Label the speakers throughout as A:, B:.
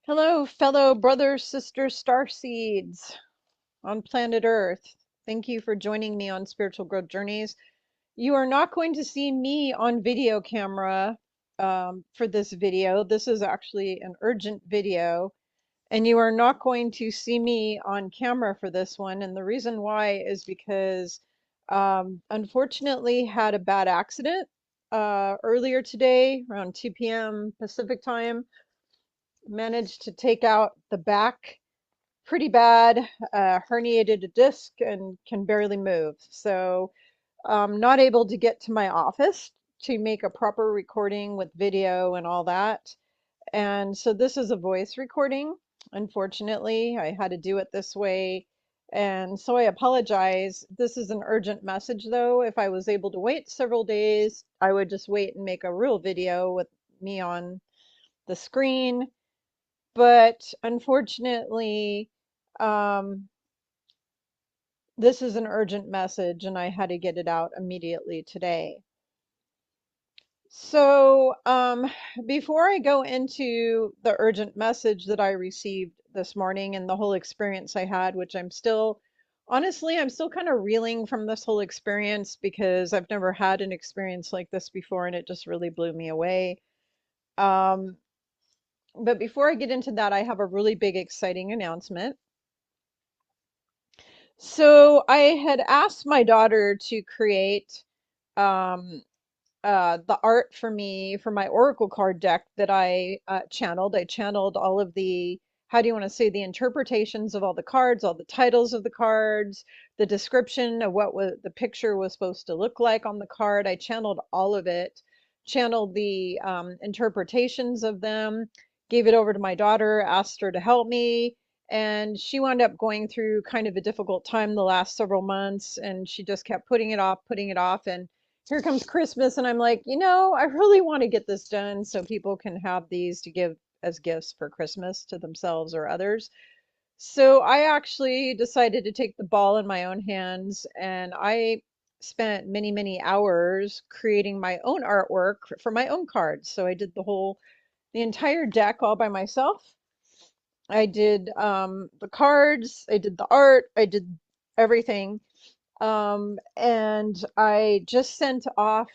A: Hello, fellow brothers, sisters, star seeds on planet Earth. Thank you for joining me on Spiritual Growth Journeys. You are not going to see me on video camera for this video. This is actually an urgent video, and you are not going to see me on camera for this one. And the reason why is because unfortunately had a bad accident earlier today around 2 p.m. Pacific time. Managed to take out the back pretty bad, herniated a disc and can barely move. So not able to get to my office to make a proper recording with video and all that. And so this is a voice recording. Unfortunately, I had to do it this way. And so I apologize. This is an urgent message, though. If I was able to wait several days, I would just wait and make a real video with me on the screen. But unfortunately, um, this is an urgent message and I had to get it out immediately today. So, before I go into the urgent message that I received this morning and the whole experience I had, which honestly, I'm still kind of reeling from this whole experience because I've never had an experience like this before and it just really blew me away. Um, but before I get into that, I have a really big, exciting announcement. So I had asked my daughter to create um, the art for me for my Oracle card deck that I channeled. I channeled all of the, how do you want to say, the interpretations of all the cards, all the titles of the cards, the description of what the picture was supposed to look like on the card. I channeled all of it, channeled the interpretations of them, gave it over to my daughter, asked her to help me. And she wound up going through kind of a difficult time the last several months, and she just kept putting it off. And here comes Christmas, and I'm like, I really want to get this done so people can have these to give as gifts for Christmas to themselves or others. So I actually decided to take the ball in my own hands, and I spent many, many hours creating my own artwork for my own cards. So I did the entire deck all by myself. I did the cards, I did the art, I did everything. And I just sent off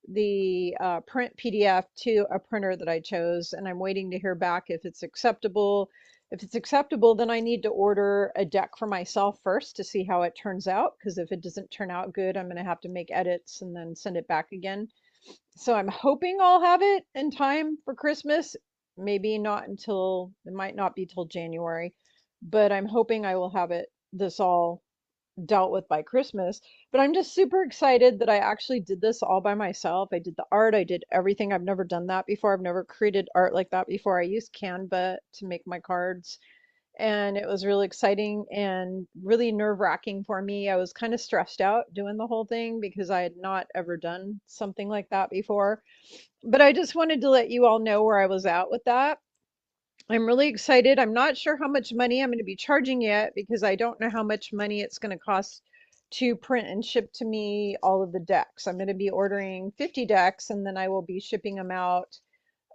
A: the print PDF to a printer that I chose, and I'm waiting to hear back if it's acceptable. If it's acceptable, then I need to order a deck for myself first to see how it turns out, because if it doesn't turn out good, I'm going to have to make edits and then send it back again. So I'm hoping I'll have it in time for Christmas. Maybe not until, it might not be till January, but I'm hoping I will have this all dealt with by Christmas. But I'm just super excited that I actually did this all by myself. I did the art, I did everything. I've never done that before. I've never created art like that before. I used Canva to make my cards, and it was really exciting and really nerve-wracking for me. I was kind of stressed out doing the whole thing because I had not ever done something like that before. But I just wanted to let you all know where I was at with that. I'm really excited. I'm not sure how much money I'm going to be charging yet because I don't know how much money it's going to cost to print and ship to me all of the decks. I'm going to be ordering 50 decks and then I will be shipping them out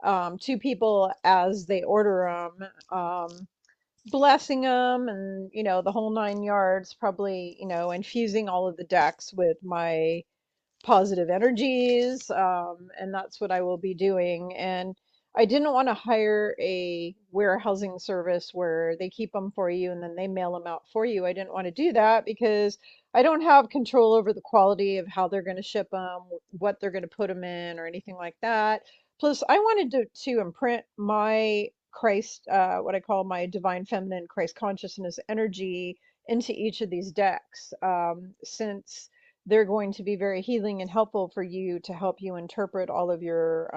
A: to people as they order them, blessing them and, the whole 9 yards, probably, infusing all of the decks with my positive energies. And that's what I will be doing. And I didn't want to hire a warehousing service where they keep them for you and then they mail them out for you. I didn't want to do that because I don't have control over the quality of how they're going to ship them, what they're going to put them in, or anything like that. Plus, I wanted to imprint my Christ, what I call my divine feminine Christ consciousness energy into each of these decks, since they're going to be very healing and helpful for you to help you interpret all of your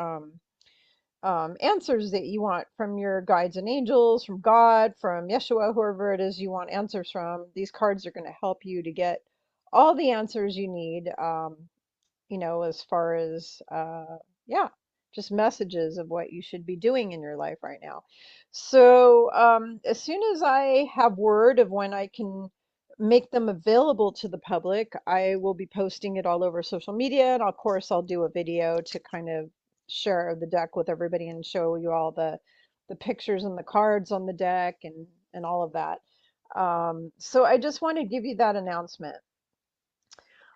A: answers that you want from your guides and angels, from God, from Yeshua, whoever it is you want answers from. These cards are going to help you to get all the answers you need, as far as, yeah, just messages of what you should be doing in your life right now. So, as soon as I have word of when I can make them available to the public, I will be posting it all over social media. And of course, I'll do a video to kind of share the deck with everybody and show you all the pictures and the cards on the deck and all of that. So I just want to give you that announcement.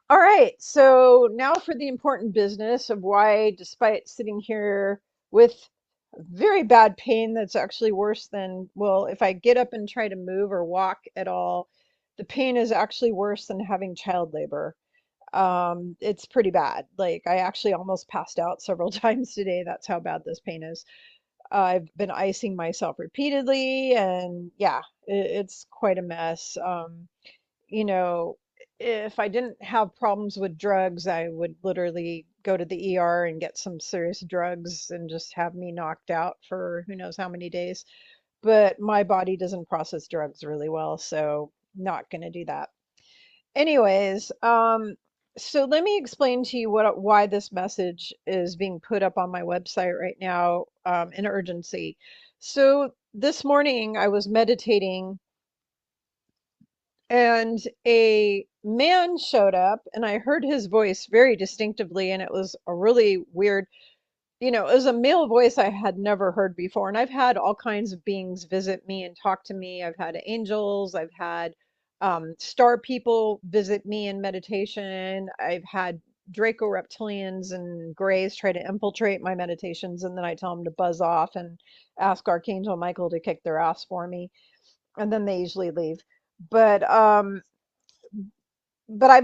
A: All right, so now for the important business of why, despite sitting here with very bad pain that's actually worse than, well, if I get up and try to move or walk at all, the pain is actually worse than having child labor. It's pretty bad. Like I actually almost passed out several times today. That's how bad this pain is. I've been icing myself repeatedly, and yeah, it's quite a mess. You know, if I didn't have problems with drugs, I would literally go to the ER and get some serious drugs and just have me knocked out for who knows how many days. But my body doesn't process drugs really well, so not going to do that. Anyways, so let me explain to you why this message is being put up on my website right now, in urgency. So this morning I was meditating and a man showed up and I heard his voice very distinctively, and it was a really weird, it was a male voice I had never heard before. And I've had all kinds of beings visit me and talk to me. I've had angels, I've had star people visit me in meditation. I've had Draco reptilians and grays try to infiltrate my meditations, and then I tell them to buzz off and ask Archangel Michael to kick their ass for me, and then they usually leave. But I've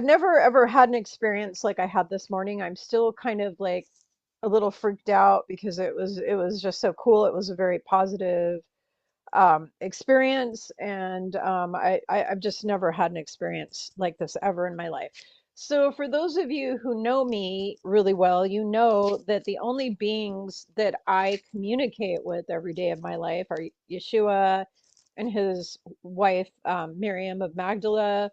A: never ever had an experience like I had this morning. I'm still kind of like a little freaked out because it was just so cool. It was a very positive experience, and I've just never had an experience like this ever in my life. So for those of you who know me really well, you know that the only beings that I communicate with every day of my life are Yeshua and his wife Miriam of Magdala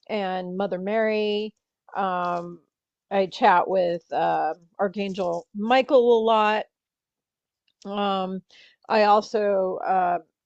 A: and Mother Mary. Um, I chat with Archangel Michael a lot. Um, I also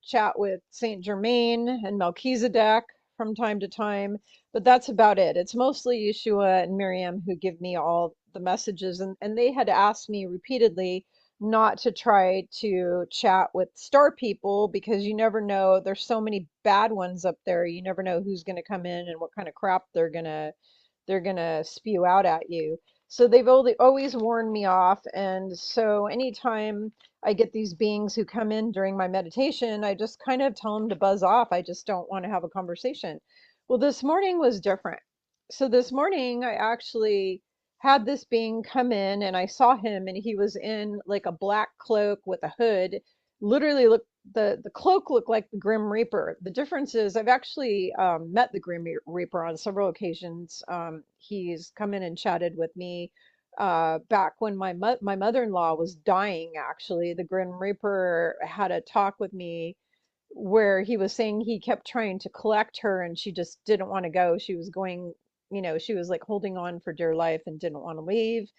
A: chat with Saint Germain and Melchizedek from time to time, but that's about it. It's mostly Yeshua and Miriam who give me all the messages, and they had asked me repeatedly not to try to chat with star people because you never know. There's so many bad ones up there. You never know who's going to come in and what kind of crap they're gonna spew out at you. So they've always warned me off, and so anytime I get these beings who come in during my meditation, I just kind of tell them to buzz off. I just don't want to have a conversation. Well, this morning was different. So this morning, I actually had this being come in and I saw him, and he was in like a black cloak with a hood. Literally, look, the cloak looked like the Grim Reaper. The difference is I've actually met the Grim Reaper on several occasions. He's come in and chatted with me back when my mother-in-law was dying. Actually, the Grim Reaper had a talk with me where he was saying he kept trying to collect her and she just didn't want to go. She was going, she was like holding on for dear life and didn't want to leave.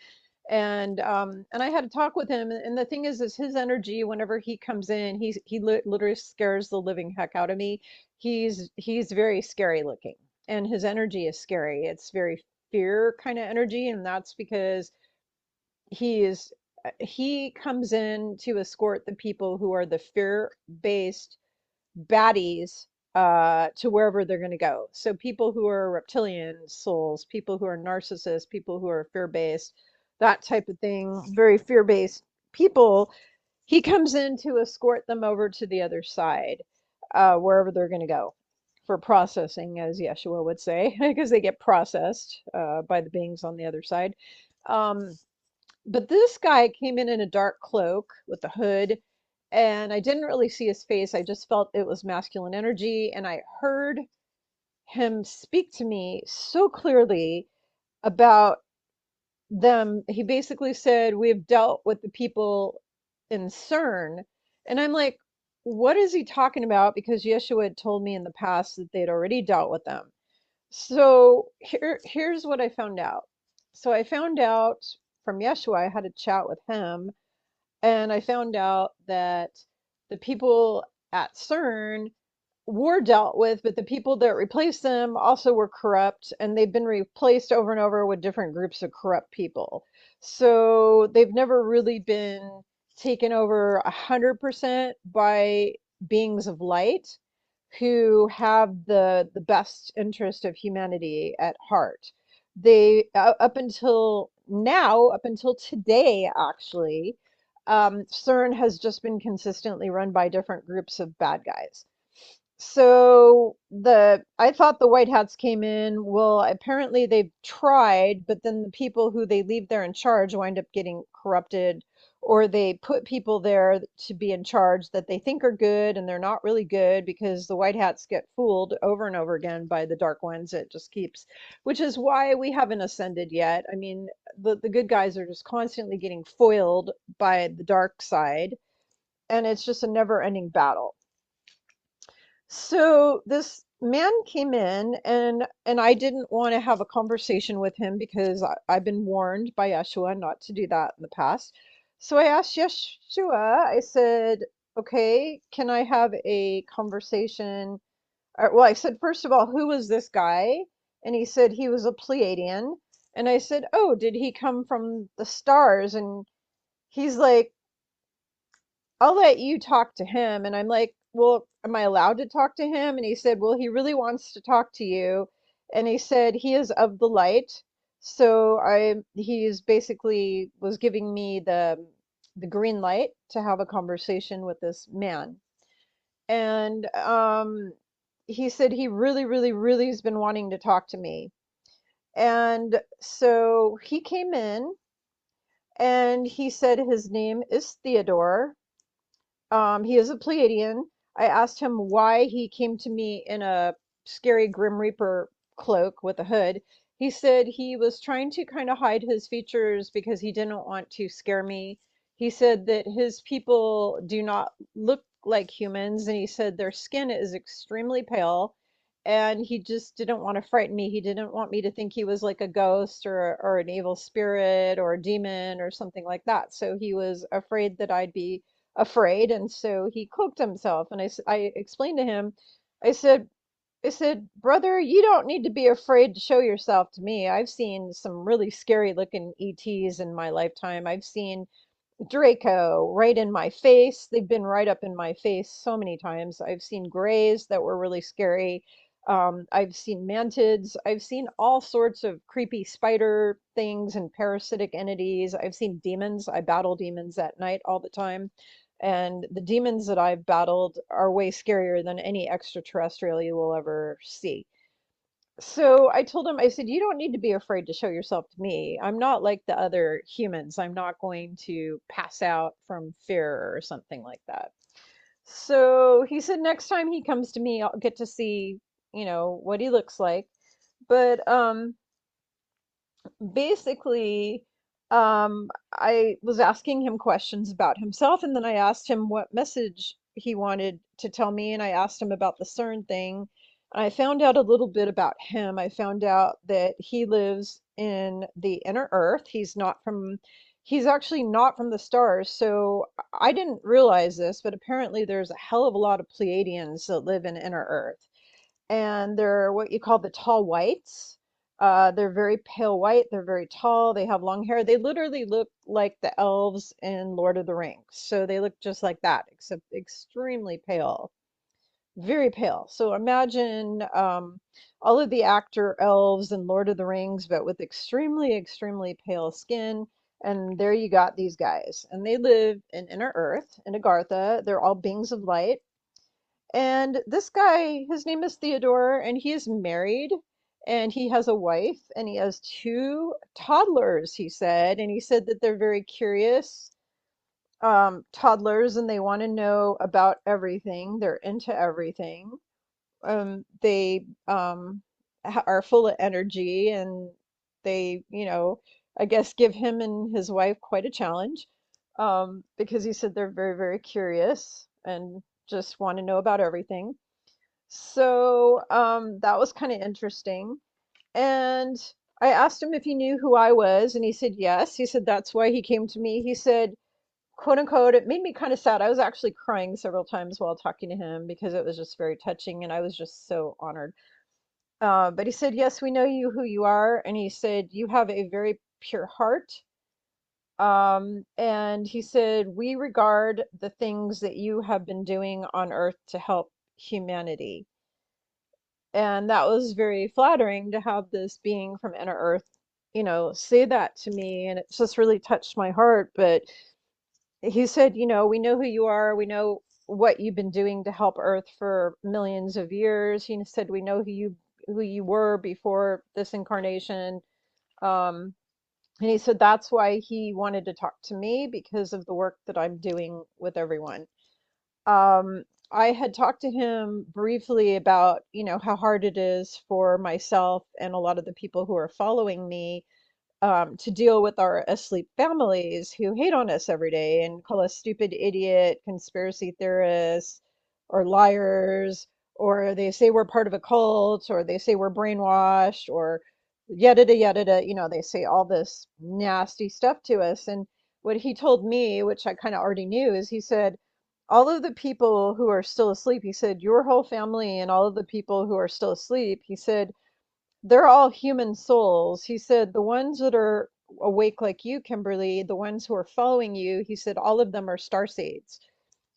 A: And I had to talk with him. And the thing is his energy, whenever he comes in, literally scares the living heck out of me. He's very scary looking, and his energy is scary. It's very fear kind of energy, and that's because he is he comes in to escort the people who are the fear-based baddies to wherever they're going to go. So people who are reptilian souls, people who are narcissists, people who are fear-based, that type of thing, very fear-based people, he comes in to escort them over to the other side, wherever they're going to go for processing, as Yeshua would say, because they get processed by the beings on the other side. Um, but this guy came in a dark cloak with a hood, and I didn't really see his face. I just felt it was masculine energy, and I heard him speak to me so clearly about them. He basically said, "We've dealt with the people in CERN." And I'm like, what is he talking about? Because Yeshua had told me in the past that they'd already dealt with them. So here's what I found out. So I found out from Yeshua, I had a chat with him, and I found out that the people at CERN were dealt with, but the people that replaced them also were corrupt, and they've been replaced over and over with different groups of corrupt people. So they've never really been taken over 100% by beings of light who have the best interest of humanity at heart. They up until now, up until today, actually, CERN has just been consistently run by different groups of bad guys. So I thought the White Hats came in. Well, apparently they've tried, but then the people who they leave there in charge wind up getting corrupted, or they put people there to be in charge that they think are good and they're not really good because the White Hats get fooled over and over again by the dark ones. It just keeps, which is why we haven't ascended yet. I mean, the good guys are just constantly getting foiled by the dark side, and it's just a never-ending battle. So this man came in, and I didn't want to have a conversation with him because I've been warned by Yeshua not to do that in the past. So I asked Yeshua, I said, okay, can I have a conversation? Well, I said, first of all, who was this guy? And he said he was a Pleiadian. And I said, oh, did he come from the stars? And he's like, I'll let you talk to him. And I'm like, well, am I allowed to talk to him? And he said, well, he really wants to talk to you. And he said he is of the light. So he's basically was giving me the green light to have a conversation with this man. And he said he really, really, really has been wanting to talk to me. And so he came in and he said his name is Theodore. He is a Pleiadian. I asked him why he came to me in a scary Grim Reaper cloak with a hood. He said he was trying to kind of hide his features because he didn't want to scare me. He said that his people do not look like humans, and he said their skin is extremely pale, and he just didn't want to frighten me. He didn't want me to think he was like a ghost or an evil spirit or a demon or something like that. So he was afraid that I'd be afraid, and so he cloaked himself. And I explained to him, I said, brother, you don't need to be afraid to show yourself to me. I've seen some really scary looking ETs in my lifetime. I've seen Draco right in my face. They've been right up in my face so many times. I've seen grays that were really scary. I've seen mantids. I've seen all sorts of creepy spider things and parasitic entities. I've seen demons. I battle demons at night all the time. And the demons that I've battled are way scarier than any extraterrestrial you will ever see. So I told him, I said, you don't need to be afraid to show yourself to me. I'm not like the other humans. I'm not going to pass out from fear or something like that. So he said next time he comes to me, I'll get to see, what he looks like. But basically, I was asking him questions about himself, and then I asked him what message he wanted to tell me, and I asked him about the CERN thing. And I found out a little bit about him. I found out that he lives in the inner earth. He's actually not from the stars. So I didn't realize this, but apparently there's a hell of a lot of Pleiadians that live in inner earth, and they're what you call the tall whites. They're very pale white. They're very tall. They have long hair. They literally look like the elves in Lord of the Rings. So they look just like that, except extremely pale, very pale. So imagine all of the actor elves in Lord of the Rings, but with extremely, extremely pale skin. And there you got these guys. And they live in Inner Earth, in Agartha. They're all beings of light. And this guy, his name is Theodore, and he is married, and he has a wife, and he has two toddlers, he said. And he said that they're very curious toddlers, and they want to know about everything. They're into everything. They are full of energy, and they, I guess give him and his wife quite a challenge, because he said they're very, very curious and just want to know about everything. So that was kind of interesting. And I asked him if he knew who I was, and he said yes. He said that's why he came to me. He said, quote unquote, it made me kind of sad. I was actually crying several times while talking to him because it was just very touching, and I was just so honored. But he said, yes, we know you who you are. And he said, you have a very pure heart. And he said, we regard the things that you have been doing on Earth to help humanity. And that was very flattering to have this being from inner Earth, say that to me. And it just really touched my heart. But he said, we know who you are. We know what you've been doing to help Earth for millions of years. He said, we know who you were before this incarnation. Um, and he said that's why he wanted to talk to me because of the work that I'm doing with everyone. Um, I had talked to him briefly about, how hard it is for myself and a lot of the people who are following me to deal with our asleep families who hate on us every day and call us stupid idiot, conspiracy theorists, or liars, or they say we're part of a cult, or they say we're brainwashed, or yada yada yada. They say all this nasty stuff to us. And what he told me, which I kind of already knew, is he said, all of the people who are still asleep, he said, your whole family and all of the people who are still asleep, he said, they're all human souls. He said the ones that are awake like you, Kimberly, the ones who are following you, he said all of them are star seeds.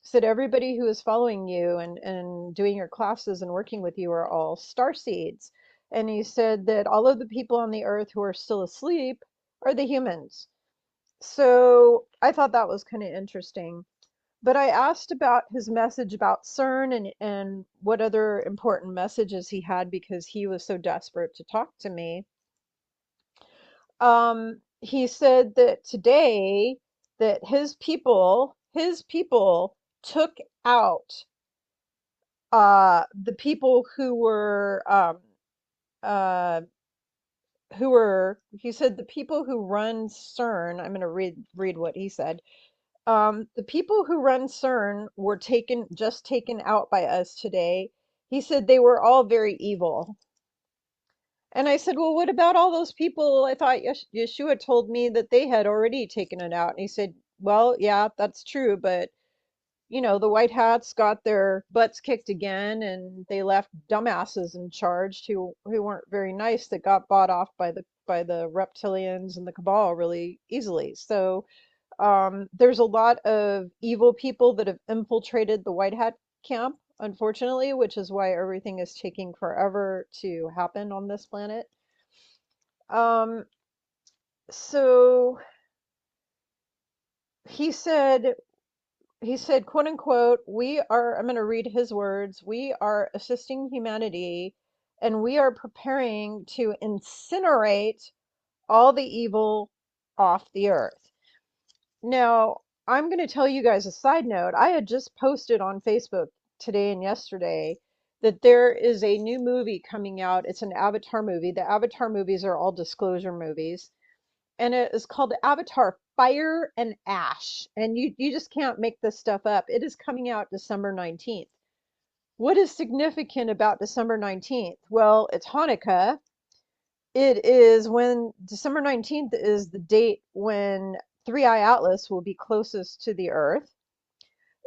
A: He said everybody who is following you and doing your classes and working with you are all star seeds. And he said that all of the people on the earth who are still asleep are the humans. So I thought that was kind of interesting. But I asked about his message about CERN and what other important messages he had because he was so desperate to talk to me. He said that today that his people took out the people uh, he said the people who run CERN, I'm going to read what he said. The people who run CERN were taken out by us today. He said they were all very evil. And I said, well, what about all those people? I thought Yeshua told me that they had already taken it out. And he said, well, yeah, that's true. But, the white hats got their butts kicked again and they left dumbasses in charge who weren't very nice that got bought off by the reptilians and the cabal really easily. So, there's a lot of evil people that have infiltrated the White Hat camp, unfortunately, which is why everything is taking forever to happen on this planet. Um, so he said, quote unquote, I'm going to read his words, we are assisting humanity and we are preparing to incinerate all the evil off the earth. Now, I'm going to tell you guys a side note. I had just posted on Facebook today and yesterday that there is a new movie coming out. It's an Avatar movie. The Avatar movies are all disclosure movies. And it is called Avatar Fire and Ash. And you just can't make this stuff up. It is coming out December 19th. What is significant about December 19th? Well, it's Hanukkah. It is when December 19th is the date when Three Eye Atlas will be closest to the Earth.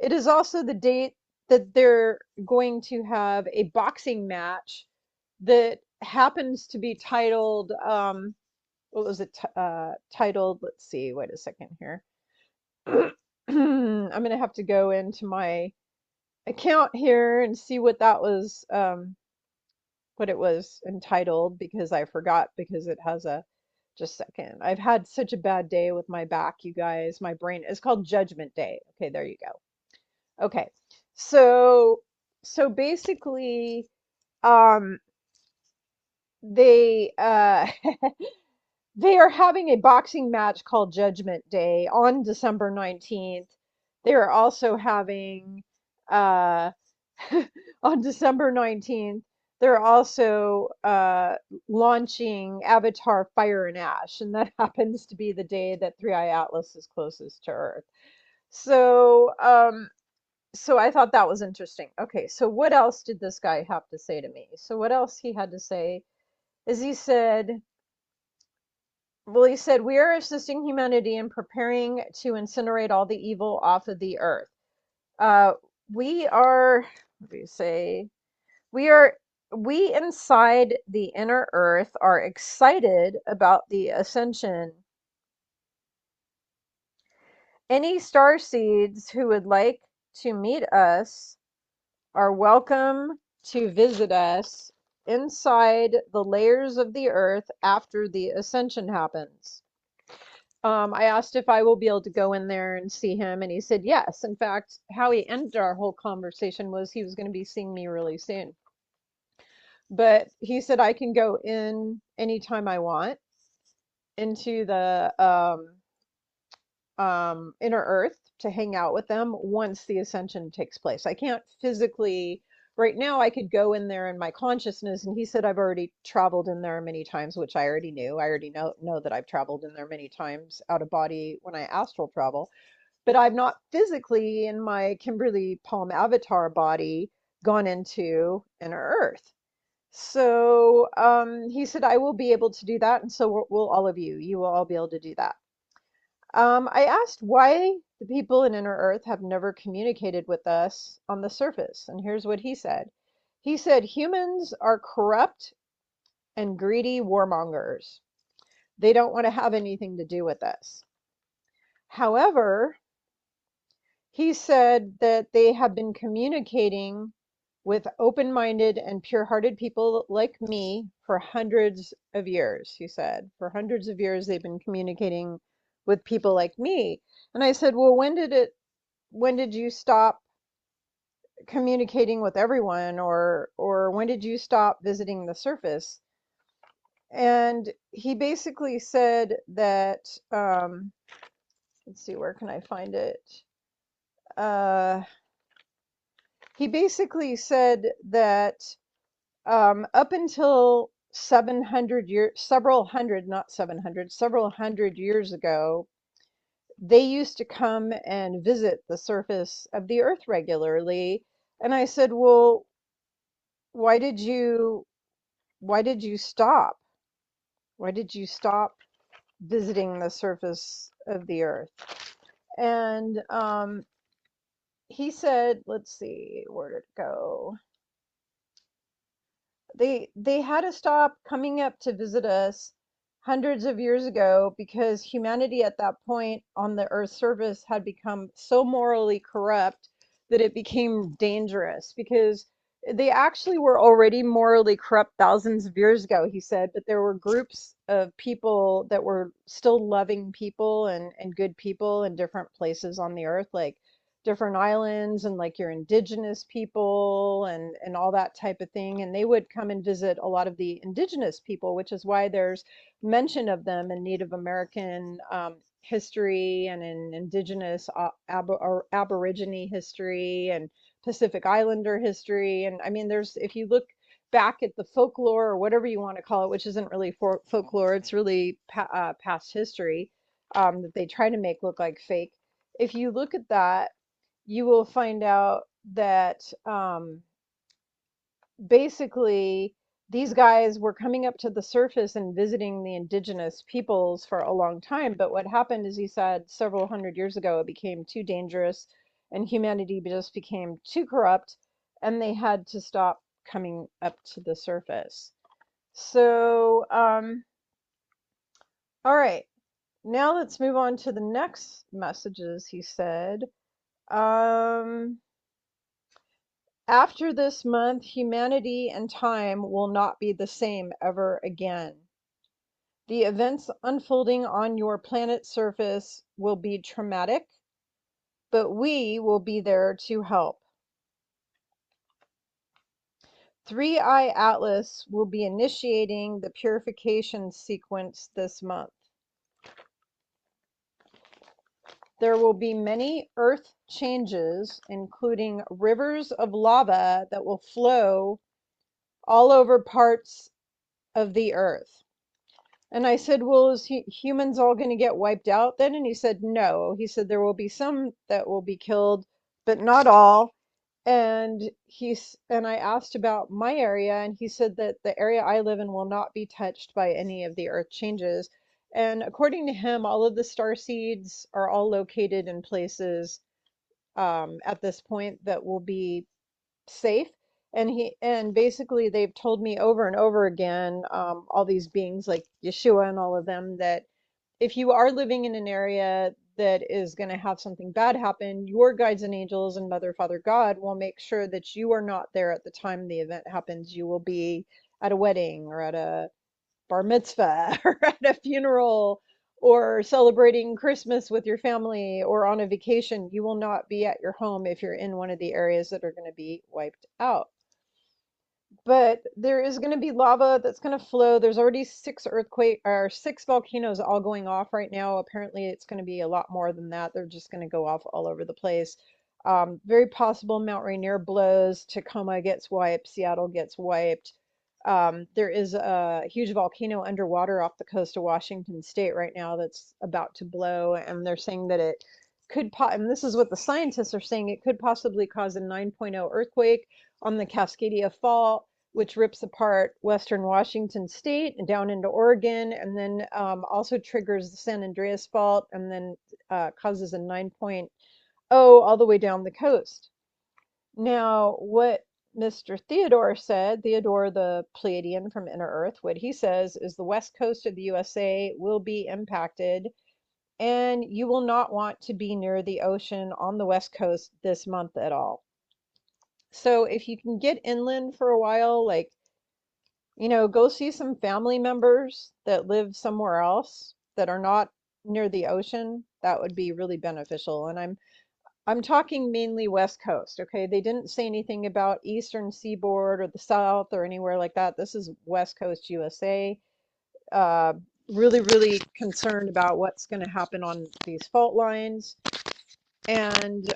A: It is also the date that they're going to have a boxing match that happens to be titled, what was it titled? Let's see, wait a second here. I'm going to have to go into my account here and see what it was entitled because I forgot because it has a just a second. I've had such a bad day with my back, you guys. My brain is called Judgment Day. Okay, there you go. Okay. So basically um they they are having a boxing match called Judgment Day on December 19th. They are also having uh on December 19th, they're also launching Avatar Fire and Ash, and that happens to be the day that Three Eye Atlas is closest to Earth. So, so I thought that was interesting. Okay, so what else did this guy have to say to me? So what else he had to say is he said, we are assisting humanity in preparing to incinerate all the evil off of the earth. Uh, we are, what do you say? We are, we inside the inner earth are excited about the ascension Any star seeds who would like to meet us are welcome to visit us inside the layers of the earth after the ascension happens. I asked if I will be able to go in there and see him, and he said yes. In fact, how he ended our whole conversation was he was going to be seeing me really soon. But he said I can go in anytime I want into the inner earth to hang out with them once the ascension takes place. I can't physically, right now, I could go in there in my consciousness, and he said I've already traveled in there many times, which I already knew. I already know that I've traveled in there many times out of body when I astral travel, but I've not physically in my Kimberly Palm avatar body gone into inner earth. So he said I will be able to do that, and so will all of you. You will all be able to do that. I asked why the people in Inner Earth have never communicated with us on the surface, and here's what he said. He said, humans are corrupt and greedy warmongers. They don't want to have anything to do with us. However, he said that they have been communicating with open-minded and pure-hearted people like me for hundreds of years, he said. For hundreds of years, they've been communicating with people like me. And I said, well, when did you stop communicating with everyone, or when did you stop visiting the surface? And he basically said that, let's see, where can I find it? He basically said that up until 700 years, several hundred, not 700, several hundred years ago, they used to come and visit the surface of the earth regularly. And I said, well, why did you stop? Why did you stop visiting the surface of the earth? And he said, let's see, where did it go? They had to stop coming up to visit us hundreds of years ago because humanity at that point on the earth's surface had become so morally corrupt that it became dangerous, because they actually were already morally corrupt thousands of years ago, he said, but there were groups of people that were still loving people and good people in different places on the earth, like different islands, and like your indigenous people and all that type of thing. And they would come and visit a lot of the indigenous people, which is why there's mention of them in Native American history and in indigenous or Aborigine history and Pacific Islander history. And I mean, there's, if you look back at the folklore or whatever you want to call it, which isn't really folklore, it's really past history, that they try to make look like fake. If you look at that, you will find out that basically these guys were coming up to the surface and visiting the indigenous peoples for a long time. But what happened is, he said, several hundred years ago, it became too dangerous and humanity just became too corrupt, and they had to stop coming up to the surface. So, all right, now let's move on to the next messages, he said. After this month, humanity and time will not be the same ever again. The events unfolding on your planet's surface will be traumatic, but we will be there to help. Three-Eye Atlas will be initiating the purification sequence this month. There will be many earth changes, including rivers of lava that will flow all over parts of the earth. And I said, well, is humans all going to get wiped out then? And he said, no. He said, there will be some that will be killed, but not all. And I asked about my area, and he said that the area I live in will not be touched by any of the earth changes. And according to him, all of the star seeds are all located in places at this point that will be safe. And basically they've told me over and over again, all these beings like Yeshua and all of them, that if you are living in an area that is going to have something bad happen, your guides and angels and Mother, Father, God will make sure that you are not there at the time the event happens. You will be at a wedding or at a bar mitzvah or at a funeral or celebrating Christmas with your family or on a vacation. You will not be at your home if you're in one of the areas that are going to be wiped out. But there is going to be lava that's going to flow. There's already 6 volcanoes all going off right now. Apparently, it's going to be a lot more than that. They're just going to go off all over the place. Very possible Mount Rainier blows, Tacoma gets wiped, Seattle gets wiped. There is a huge volcano underwater off the coast of Washington State right now that's about to blow, and they're saying that it could, and this is what the scientists are saying, it could possibly cause a 9.0 earthquake on the Cascadia Fault, which rips apart Western Washington State and down into Oregon, and then also triggers the San Andreas Fault, and then causes a 9.0 all the way down the coast. Now, what Mr. Theodore said, Theodore the Pleiadian from Inner Earth, what he says is the west coast of the USA will be impacted, and you will not want to be near the ocean on the west coast this month at all. So if you can get inland for a while, like, go see some family members that live somewhere else that are not near the ocean, that would be really beneficial. And I'm talking mainly West Coast, okay? They didn't say anything about Eastern Seaboard or the South or anywhere like that. This is West Coast USA. Uh, really, really concerned about what's going to happen on these fault lines. And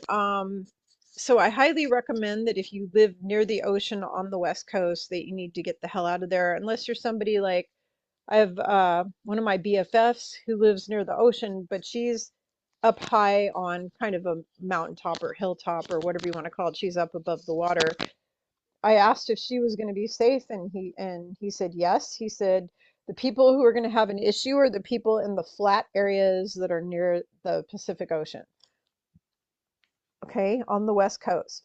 A: so I highly recommend that if you live near the ocean on the West Coast, that you need to get the hell out of there. Unless you're somebody like, I have one of my BFFs who lives near the ocean, but she's up high on kind of a mountaintop or hilltop or whatever you want to call it. She's up above the water. I asked if she was going to be safe, and he said yes. He said the people who are going to have an issue are the people in the flat areas that are near the Pacific Ocean. Okay, on the West Coast.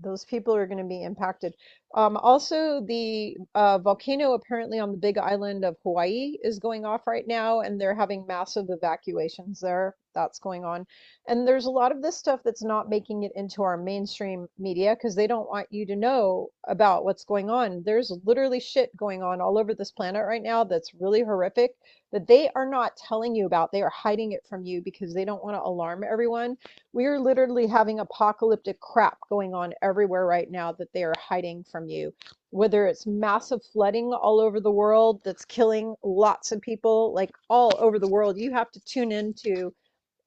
A: Those people are going to be impacted. Also, the volcano apparently on the big island of Hawaii is going off right now, and they're having massive evacuations there. That's going on. And there's a lot of this stuff that's not making it into our mainstream media because they don't want you to know about what's going on. There's literally shit going on all over this planet right now that's really horrific that they are not telling you about. They are hiding it from you because they don't want to alarm everyone. We are literally having apocalyptic crap going on everywhere right now that they are hiding from you. Whether it's massive flooding all over the world that's killing lots of people, like all over the world, you have to tune into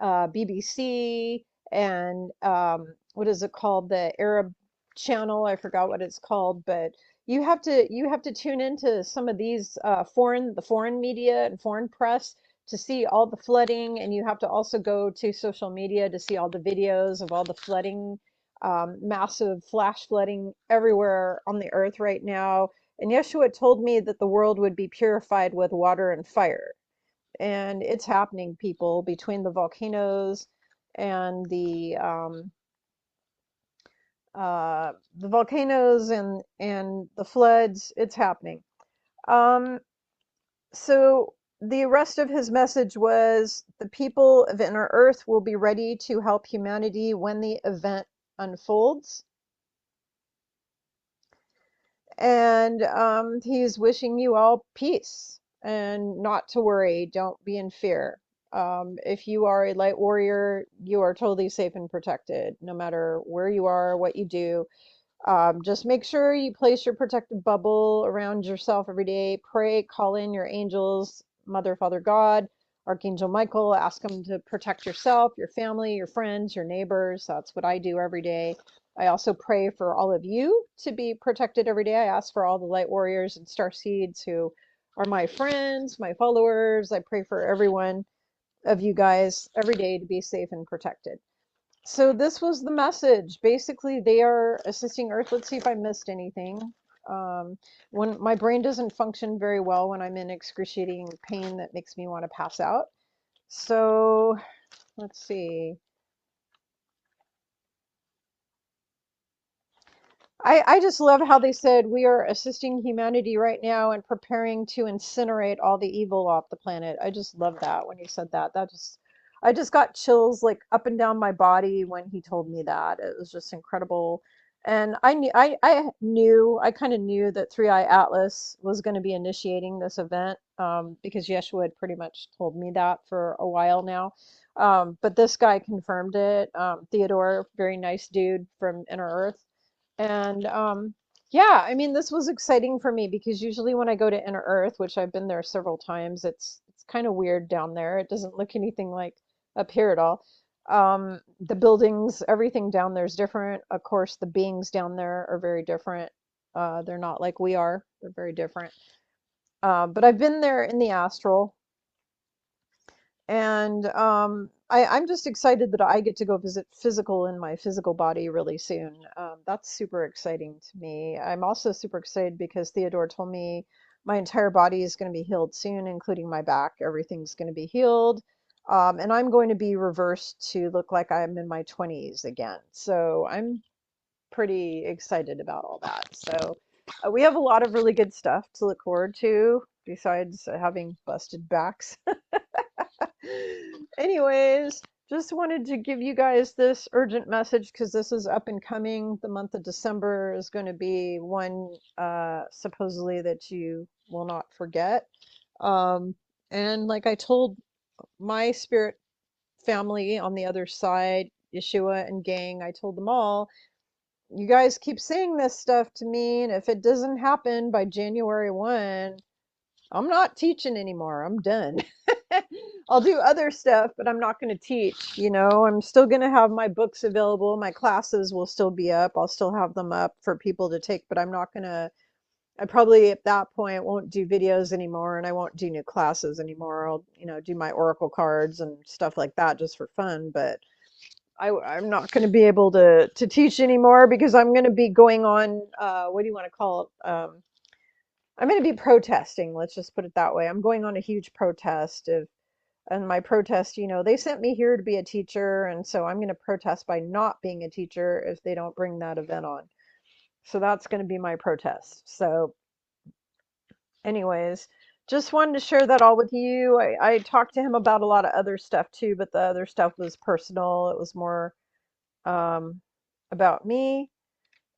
A: BBC and what is it called? The Arab channel. I forgot what it's called, but you have to tune into some of these foreign media and foreign press to see all the flooding, and you have to also go to social media to see all the videos of all the flooding, massive flash flooding everywhere on the earth right now. And Yeshua told me that the world would be purified with water and fire. And it's happening, people, between the volcanoes and the volcanoes and the floods. It's happening. So the rest of his message was the people of inner earth will be ready to help humanity when the event unfolds. And he's wishing you all peace and not to worry. Don't be in fear. If you are a light warrior, you are totally safe and protected, no matter where you are, what you do. Just make sure you place your protective bubble around yourself every day. Pray, call in your angels, Mother, Father, God, Archangel Michael. Ask them to protect yourself, your family, your friends, your neighbors. That's what I do every day. I also pray for all of you to be protected every day. I ask for all the light warriors and star seeds who are my friends, my followers. I pray for everyone of you guys every day to be safe and protected. So this was the message. Basically, they are assisting Earth. Let's see if I missed anything. When my brain doesn't function very well when I'm in excruciating pain that makes me want to pass out. So let's see. I just love how they said we are assisting humanity right now and preparing to incinerate all the evil off the planet. I just love that when you said that. I just got chills like up and down my body when he told me that. It was just incredible. And I kind of knew that Three Eye Atlas was going to be initiating this event, because Yeshua had pretty much told me that for a while now. But this guy confirmed it. Theodore, very nice dude from Inner Earth. And yeah, I mean, this was exciting for me because usually when I go to Inner Earth, which I've been there several times, it's kind of weird down there. It doesn't look anything like up here at all. The buildings, everything down there is different. Of course, the beings down there are very different. They're not like we are. They're very different. But I've been there in the astral, and I'm just excited that I get to go visit physical in my physical body really soon. That's super exciting to me. I'm also super excited because Theodore told me my entire body is going to be healed soon, including my back. Everything's going to be healed. And I'm going to be reversed to look like I'm in my 20s again. So I'm pretty excited about all that. So we have a lot of really good stuff to look forward to besides having busted backs. Anyways, just wanted to give you guys this urgent message because this is up and coming. The month of December is going to be one supposedly that you will not forget. Um, and like I told my spirit family on the other side, Yeshua and gang, I told them all, you guys keep saying this stuff to me, and if it doesn't happen by January 1, I'm not teaching anymore. I'm done. I'll do other stuff, but I'm not going to teach. I'm still going to have my books available. My classes will still be up. I'll still have them up for people to take, but I'm not going to, I probably at that point won't do videos anymore, and I won't do new classes anymore. I'll, do my oracle cards and stuff like that just for fun, but I'm not going to be able to teach anymore because I'm going to be going on, what do you want to call it? I'm going to be protesting. Let's just put it that way. I'm going on a huge protest and my protest, they sent me here to be a teacher. And so I'm going to protest by not being a teacher if they don't bring that event on. So that's going to be my protest. So anyways, just wanted to share that all with you. I talked to him about a lot of other stuff too, but the other stuff was personal. It was more um, about me,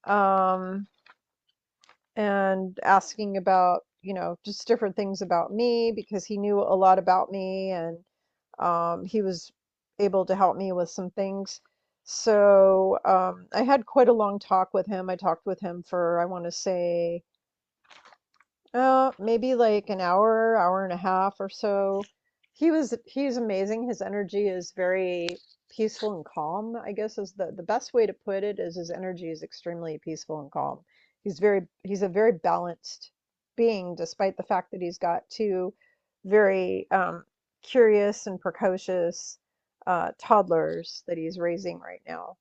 A: um, and asking about, just different things about me because he knew a lot about me, and he was able to help me with some things. So I had quite a long talk with him. I talked with him for, I want to say, maybe like an hour, hour and a half or so. He's amazing. His energy is very peaceful and calm, I guess is the best way to put it, is his energy is extremely peaceful and calm. He's a very balanced being, despite the fact that he's got two very curious and precocious toddlers that he's raising right now,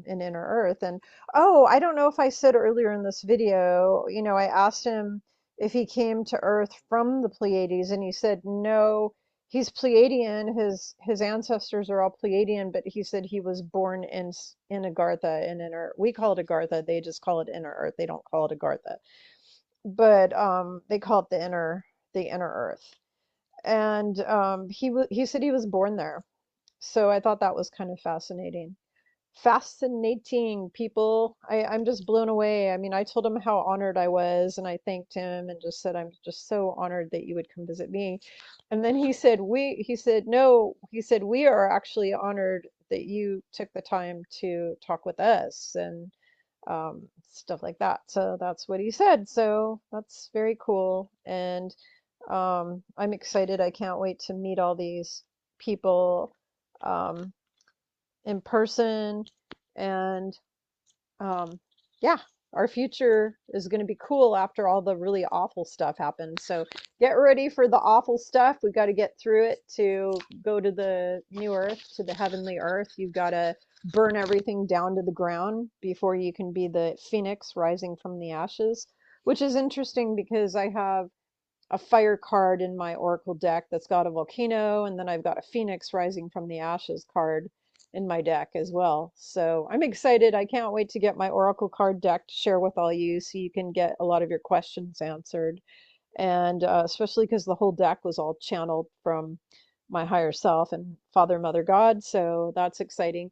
A: in Inner Earth. And oh, I don't know if I said earlier in this video, I asked him if he came to Earth from the Pleiades, and he said no, he's Pleiadian. His ancestors are all Pleiadian, but he said he was born in Agartha, in Inner. We call it Agartha. They just call it Inner Earth. They don't call it Agartha, but they call it the Inner Earth. And he said he was born there. So I thought that was kind of fascinating. Fascinating, people. I'm just blown away. I mean, I told him how honored I was, and I thanked him and just said, I'm just so honored that you would come visit me. And then he said, no, he said, we are actually honored that you took the time to talk with us and stuff like that. So that's what he said. So that's very cool. And I'm excited. I can't wait to meet all these people. Um, in person. And um, yeah, our future is going to be cool after all the really awful stuff happens. So get ready for the awful stuff. We got to get through it to go to the new earth, to the heavenly earth. You've got to burn everything down to the ground before you can be the phoenix rising from the ashes, which is interesting because I have a fire card in my oracle deck that's got a volcano, and then I've got a phoenix rising from the ashes card in my deck as well. So I'm excited. I can't wait to get my oracle card deck to share with all you so you can get a lot of your questions answered. And especially because the whole deck was all channeled from my higher self and Father, Mother, God. So that's exciting.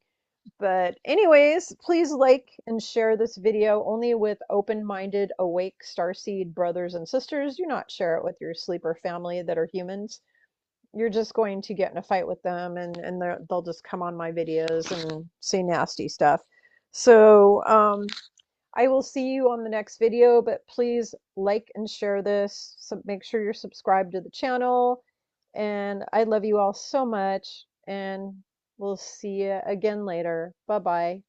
A: But anyways, please like and share this video only with open-minded, awake starseed brothers and sisters. Do not share it with your sleeper family that are humans. You're just going to get in a fight with them, and they'll just come on my videos and say nasty stuff. So I will see you on the next video, but please like and share this. So make sure you're subscribed to the channel. And I love you all so much. And we'll see you again later. Bye bye.